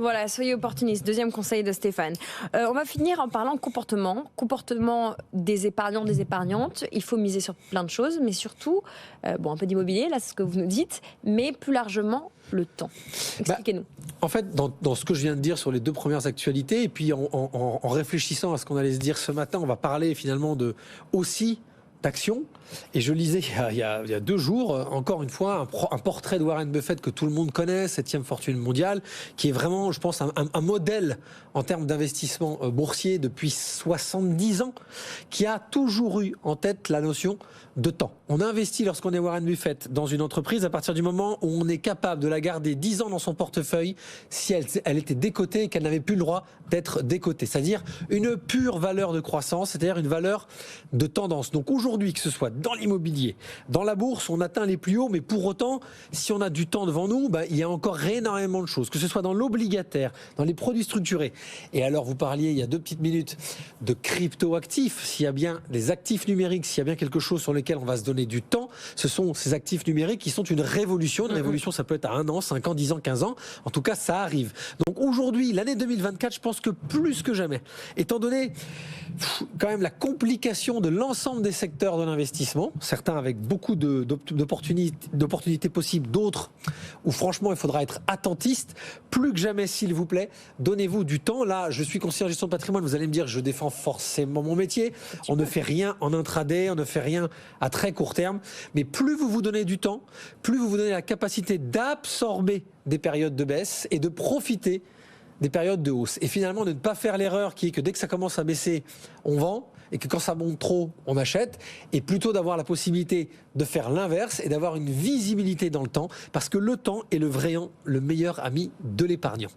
Voilà, soyez opportuniste. Deuxième conseil de Stéphane. On va finir en parlant comportement des épargnants, des épargnantes. Il faut miser sur plein de choses, mais surtout, un peu d'immobilier, là c'est ce que vous nous dites, mais plus largement le temps. Expliquez-nous. En fait, dans ce que je viens de dire sur les deux premières actualités, et puis en réfléchissant à ce qu'on allait se dire ce matin, on va parler finalement d'action. Et je lisais il y a 2 jours, encore une fois, un portrait de Warren Buffett que tout le monde connaît, 7e fortune mondiale, qui est vraiment, je pense, un modèle en termes d'investissement boursier depuis 70 ans, qui a toujours eu en tête la notion de temps. On investit lorsqu'on est Warren Buffett dans une entreprise à partir du moment où on est capable de la garder 10 ans dans son portefeuille si elle était décotée et qu'elle n'avait plus le droit d'être décotée. C'est-à-dire une pure valeur de croissance, c'est-à-dire une valeur de tendance. Donc aujourd'hui, que ce soit dans l'immobilier, dans la bourse, on atteint les plus hauts, mais pour autant, si on a du temps devant nous, il y a encore énormément de choses, que ce soit dans l'obligataire, dans les produits structurés. Et alors, vous parliez il y a 2 petites minutes de crypto-actifs. S'il y a bien des actifs numériques, s'il y a bien quelque chose sur lequel on va se donner du temps, ce sont ces actifs numériques qui sont une révolution. Une révolution, ça peut être à 1 an, 5 ans, 10 ans, 15 ans. En tout cas, ça arrive. Donc aujourd'hui, l'année 2024, je pense que plus que jamais, étant donné quand même la complication de l'ensemble des secteurs de l'investissement, certains avec beaucoup d'opportunités possibles, d'autres où franchement il faudra être attentiste, plus que jamais s'il vous plaît, donnez-vous du temps. Là, je suis conseiller en gestion de patrimoine, vous allez me dire je défends forcément mon métier, on ne fait rien en intraday, on ne fait rien à très court terme, mais plus vous vous donnez du temps, plus vous vous donnez la capacité d'absorber des périodes de baisse et de profiter des périodes de hausse. Et finalement, de ne pas faire l'erreur qui est que dès que ça commence à baisser, on vend, et que quand ça monte trop, on achète, et plutôt d'avoir la possibilité de faire l'inverse et d'avoir une visibilité dans le temps, parce que le temps est le meilleur ami de l'épargnant.